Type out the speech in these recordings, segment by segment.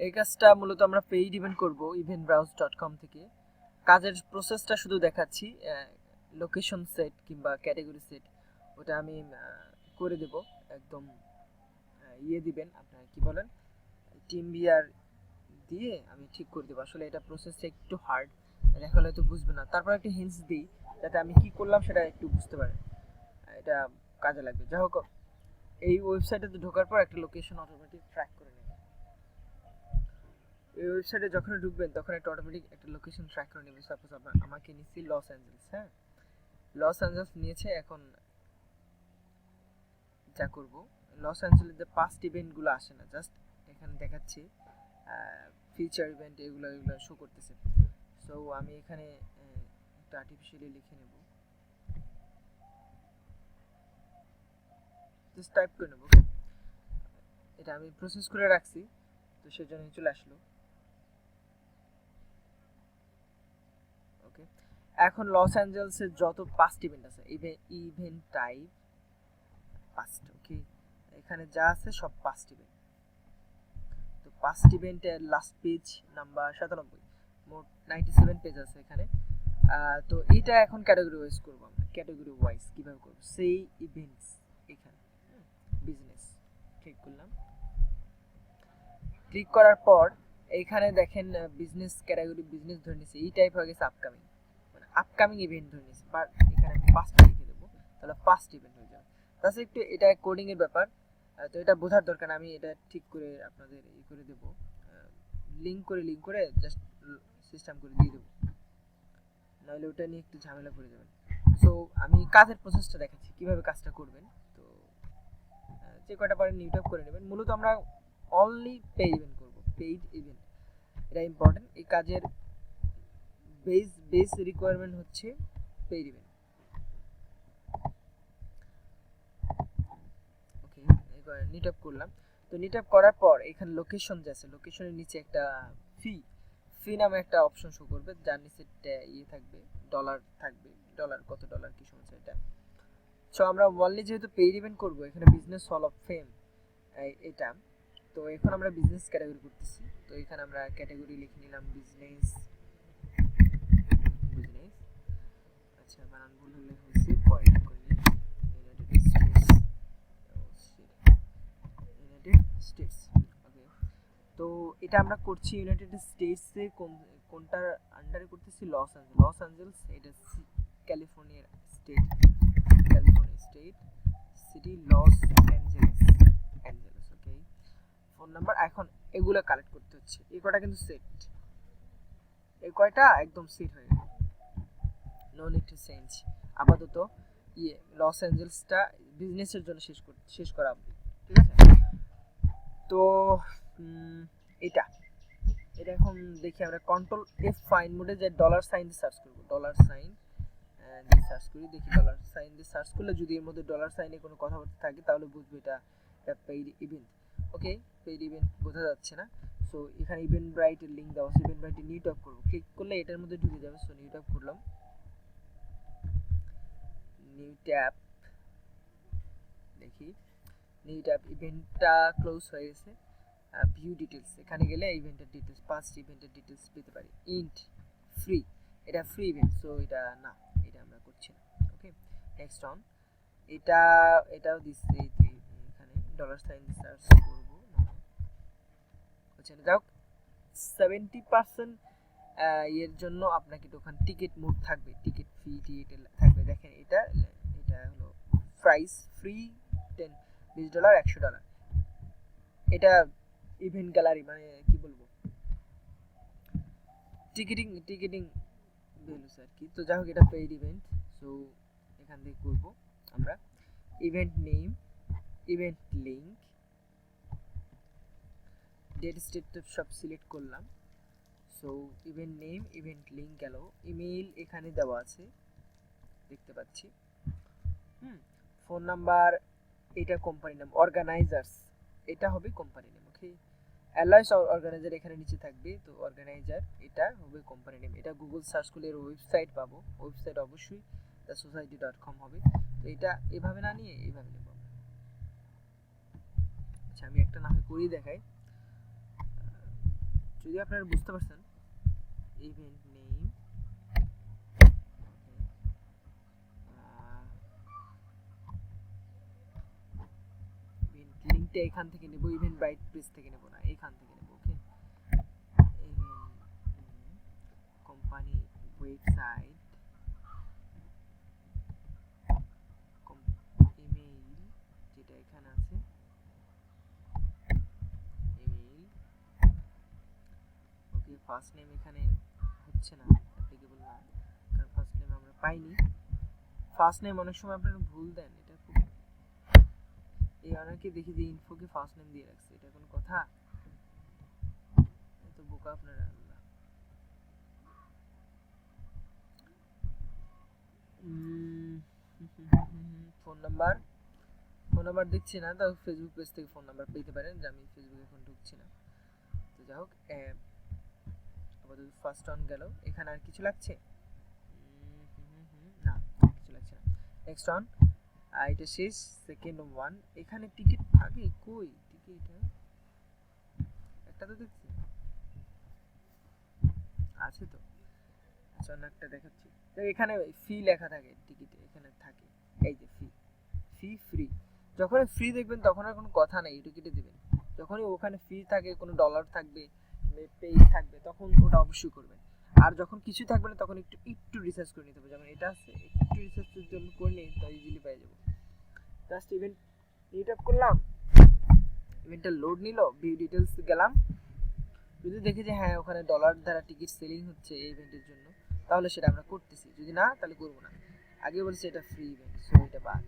এই কাজটা মূলত আমরা পেইড ইভেন্ট করব eventbrowse.com থেকে। কাজের প্রসেসটা শুধু দেখাচ্ছি। লোকেশন সেট কিংবা ক্যাটাগরি সেট ওটা আমি করে দেব। একদম দিবেন আপনারা কি বলেন টিম বিআর দিয়ে আমি ঠিক করে দেবো। আসলে এটা প্রসেসটা একটু হার্ড, দেখা হয়তো বুঝবে না। তারপর একটা হিন্টস দিই যাতে আমি কি করলাম সেটা একটু বুঝতে পারেন, এটা কাজে লাগবে। যাই হোক, এই ওয়েবসাইটে ঢোকার পর একটা লোকেশন অটোমেটিক ট্র্যাক করে নেবে। এই ওয়েবসাইটে যখন ঢুকবেন তখন একটা অটোমেটিক একটা লোকেশন ট্র্যাক করে নেবে। সাপোজ আমাকে নিচ্ছি লস অ্যাঞ্জেলস। হ্যাঁ, লস অ্যাঞ্জেলস নিয়েছে। এখন যা করব, লস অ্যাঞ্জেলেস যে পাস্ট ইভেন্টগুলো আসে না, জাস্ট এখানে দেখাচ্ছি ফিচার ইভেন্ট, এগুলো শো করতেছে। সো আমি এখানে একটা আর্টিফিশিয়ালি লিখে নেব, জাস্ট টাইপ করে নেব। এটা আমি প্রসেস করে রাখছি, তো সেজন্য চলে আসলো। ওকে, এখন লস অ্যাঞ্জেলসের যত পাস্ট ইভেন্ট আছে, ইভেন্ট টাইপ পাস্ট। ওকে, এখানে যা আছে সব পাস্ট ইভেন্ট। তো পাস্ট ইভেন্টের লাস্ট পেজ নাম্বার 97, মোট 97 পেজ আছে এখানে। তো এটা এখন ক্যাটাগরি ওয়াইজ করব আমরা। ক্যাটাগরি ওয়াইজ কিভাবে করব, সেই ইভেন্টস, এখানে বিজনেস ক্লিক করলাম। ক্লিক করার পর এইখানে দেখেন বিজনেস ক্যাটাগরি বিজনেস ধরে নিয়েছে, এই টাইপ হয়ে গেছে আপকামিং, মানে আপকামিং ইভেন্ট ধরে নিয়েছে। বাট এখানে আমি ফার্স্ট লিখে দেবো, তাহলে ফার্স্ট ইভেন্ট হয়ে যাবে। তাছাড়া একটু এটা কোডিং এর ব্যাপার, তো এটা বোঝার দরকার। আমি এটা ঠিক করে আপনাদের করে দেব, লিঙ্ক করে জাস্ট সিস্টেম করে দিয়ে দেবো, নাহলে ওটা নিয়ে একটু ঝামেলা করে যাবেন। সো আমি কাজের প্রসেসটা দেখাচ্ছি কিভাবে কাজটা করবেন। তো যে কয়টা পারেন নিউট আপ করে নেবেন। মূলত আমরা অনলি পেইড ইভেন্ট করব, পেইড ইভেন্ট, এটা ইম্পর্টেন্ট। এই কাজের বেস রিকোয়ারমেন্ট হচ্ছে পেইড ইভেন্ট। ওকে, এবার নিট আপ করলাম। তো নিট আপ করার পর এখানে লোকেশন যে আছে, লোকেশনের নিচে একটা ফি নামে একটা অপশন শো করবে, যার নিচে থাকবে, ডলার থাকবে। ডলার কত, ডলার কি সমস্যা এটা। সো আমরা ওয়ানলি যেহেতু পেইড ইভেন্ট করব, এখানে বিজনেস হল অফ ফেম এটা। তো এখন আমরা বিজনেস ক্যাটাগরি করতেছি। তো এখানে আমরা ক্যাটাগরি লিখে নিলাম বিজনেস। আচ্ছা, বানান ভুল হলে হয়েছে, পয়েন্ট করে নিই। United States, United States. Okay, তো এটা আমরা করছি ইউনাইটেড স্টেটসে কোনটার আন্ডারে করতেছি, লস অ্যাঞ্জেলস। লস অ্যাঞ্জেলস এটা ক্যালিফোর্নিয়ার state, California state, city Los Angeles, Angeles. Okay, phone number, এখন এগুলো কালেক্ট করতে হচ্ছে। এই কয়টা কিন্তু সেট, এই কয়টা একদম সেট হয়ে গেল, নো নিড টু চেঞ্জ। আপাতত লস অ্যাঞ্জেলসটা বিজনেসের জন্য শেষ করা, ঠিক আছে। তো এটা এটা এখন দেখি আমরা কন্ট্রোল এফ ফাইন মোডে যে ডলার সাইন দিয়ে সার্চ করব, ডলার সাইন দিয়ে সার্চ করি, দেখি ডলার সাইন দিয়ে সার্চ করলে যদি এর মধ্যে ডলার সাইনে কোনো কথাবার্তা থাকে তাহলে বুঝবো এটা পেইড ইভেন্ট। ওকে, পেইড ইভেন্ট বোঝা যাচ্ছে না। সো এখানে ইভেন্ট ব্রাইটের লিঙ্ক দেওয়া আছে, ইভেন্ট ব্রাইটে নিউ ট্যাব করব, ক্লিক করলে এটার মধ্যে ঢুকে যাবে। সো নিউ ট্যাব করলাম, নিউ ট্যাব, দেখি নিউ ট্যাব, ইভেন্টটা ক্লোজ হয়ে গেছে। ভিউ ডিটেলস, এখানে গেলে ইভেন্টের ডিটেলস, পাঁচ ইভেন্টের ডিটেলস পেতে পারি। ইন্ট ফ্রি, এটা ফ্রি ইভেন্ট, সো এটা না, এটা আমরা করছি না। ওকে, নেক্সট অন, এটাও দিচ্ছে, এখানে ডলার সাইন সার্চ করব, হচ্ছে না। যাও 70% এর জন্য আপনাকে ওখানে টিকিট মোড থাকবে, টিকিট ফি টিকিট থাকবে। দেখেন এটা হলো প্রাইস ফ্রি, $10 $100। এটা ইভেন্ট গ্যালারি, মানে কি বলবো, টিকিটিং ভ্যালুস আর কি। তো যাই হোক, এটা পেইড ইভেন্ট। সো এখান থেকে করব আমরা event name, event link, date state সব সিলেক্ট করলাম। So event name, event link গেল, ইমেইল এখানে দেওয়া আছে দেখতে পাচ্ছি। ফোন নাম্বার, এটা কোম্পানি নাম, অর্গানাইজার্স এটা হবে company name. Okay, always organiser এখানে নিচে থাকবে, তো অর্গানাইজার এটা হবে কোম্পানি নেম। এটা গুগল সার্চ করলে এর ওয়েবসাইট পাবো, ওয়েবসাইট অবশ্যই thesociety.com হবে। তো এটা এভাবে না নিয়ে এইভাবে নেব। আচ্ছা, আমি একটা না হয় করেই দেখাই, যদি আপনারা বুঝতে পারছেন ইভেন্ট নেম ইভেন্ট লিংকটা এখান থেকে নেব, ইভেন্ট ব্রাইট পেজ থেকে নেব না, এখান থেকে নেব। ওকে, কোম্পানি ওয়েবসাইট ইমেইল যেটা এখানে আছে, ইমেইল। ওকে, ফার্স্ট নেম এখানে হচ্ছে না, অ্যাপ্লিকেবল না, কারণ ফার্স্ট নেম আমরা পাইনি। ফার্স্ট নেম অনেক সময় আপনারা ভুল দেন, এটা খুব এই অনেকে দেখি যে ইনফোকে ফার্স্ট নেম দিয়ে রাখছে, এটা কোনো কথা? এত বোকা আপনারা। ফোন নাম্বার দিচ্ছি না, তাও ফেসবুক পেজ থেকে ফোন নাম্বার পেতে পারেন, যে আমি ফেসবুকে এখন ঢুকছি না। তো যাই হোক, আপাতত ফার্স্ট অন গেল। এখানে আর কিছু লাগছে না, কিছু লাগছে না। নেক্সট অন, এটা শেষ। সেকেন্ড ওয়ান, এখানে টিকিট থাকে কই? টিকিট একটা তো দেখছি আছে তো, আচ্ছা অন্য একটা দেখাচ্ছি। এখানে ফি লেখা থাকে টিকিটে, এখানে থাকে এই যে ফি ফ্রি। যখন ফ্রি দেখবেন তখন আর কোনো কথা নাই, টিকিটে দিবেন। যখনই ওখানে ফি থাকে, কোনো ডলার থাকবে, পেজ থাকবে, তখন ওটা অবশ্যই করবেন। আর যখন কিছু থাকবে না তখন একটু রিসার্চ করে নিতে হবে, যেমন এটা আছে, একটু রিসার্চের জন্য করে নিই, তো ইজিলি পেয়ে যাবো। জাস্ট ইভেন্ট নিট আপ করলাম, ইভেন্টটা লোড নিল, ভিউ ডিটেলস গেলাম, যদি দেখি যে হ্যাঁ ওখানে ডলার দ্বারা টিকিট সেলিং হচ্ছে এই ইভেন্টের জন্য, তাহলে সেটা আমরা করতেছি, যদি না তাহলে করবো না। আগে বলেছি এটা ফ্রি ইভেন্ট, সো এটা বাদ।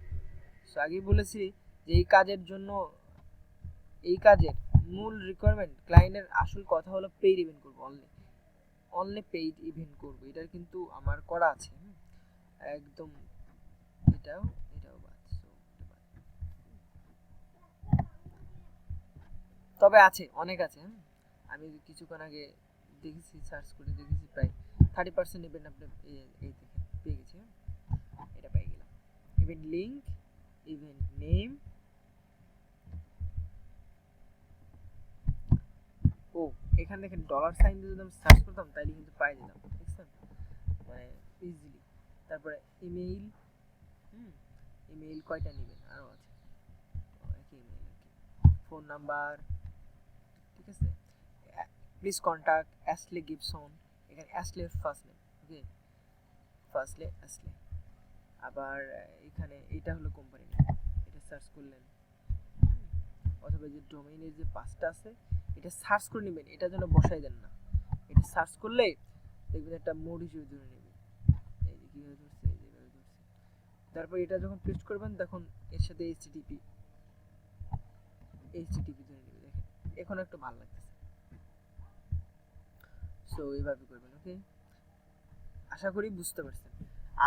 সো আগেই বলেছি যে এই কাজের জন্য, এই কাজের মূল রিকোয়ারমেন্ট, ক্লায়েন্টের আসল কথা হলো পেইড ইভেন্ট করবো, অনলি পেইড ইভেন্ট করবো। এটা কিন্তু আমার করা আছে একদম, এটাও বাদ। তবে আছে, অনেক আছে। আমি কিছুক্ষণ আগে দেখেছি, সার্চ করে দেখেছি, প্রায় 30% ইভেন্ট আপনি এই দেখেন পেয়ে গেছি। এটা পেয়ে গেলাম। ইভেন্ট লিংক, ইভেন্ট নেম, ও এখানে দেখেন ডলার সাইন দিয়ে যদি আমি সার্চ করতাম তাইলে কিন্তু পাই যেতাম, দেখছেন, মানে ইজিলি। তারপরে ইমেইল, ইমেইল কয়টা নেবেন, আরও আছে, একই ইমেইল আর কি। ফোন নাম্বার, ঠিক আছে। প্লিজ কন্ট্যাক্ট অ্যাশলে গিবসন, এখানে অ্যাশলের ফার্স্ট নেম, ওকে, ফার্স্টলে অ্যাশলে। আবার এখানে এটা হলো কোম্পানি নেম, এটা সার্চ করলেন, অথবা যে ডোমেইনের যে পাঁচটা আছে এটা সার্চ করে নেবেন, এটা যেন বসাই দেন না। এটা সার্চ করলে দেখবেন একটা মোড হিসেবে ধরে নেবে, এই যে কিভাবে ধরছে, এই যেভাবে ধরছে। তারপর এটা যখন পেস্ট করবেন তখন এর সাথে এইচটিটিপি ধরে নেবে, দেখেন এখন একটু ভালো লাগতেছে। সো এইভাবে করবেন, ওকে, আশা করি বুঝতে পারছেন।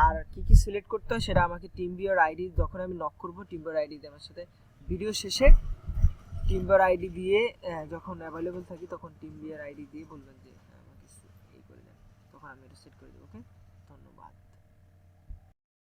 আর কি কি সিলেক্ট করতে হয় সেটা আমাকে টিমভিউয়ার আইডি, যখন আমি নক করব টিমভিউয়ার আইডি দিয়ে আমার সাথে ভিডিও শেষে টিমভিউয়ার আইডি দিয়ে, যখন অ্যাভেলেবল থাকি তখন টিমভিউয়ার আইডি দিয়ে বলবেন যে আমাকে এই করে দেন, তখন আমি এটা সেট করে দেবো, ওকে।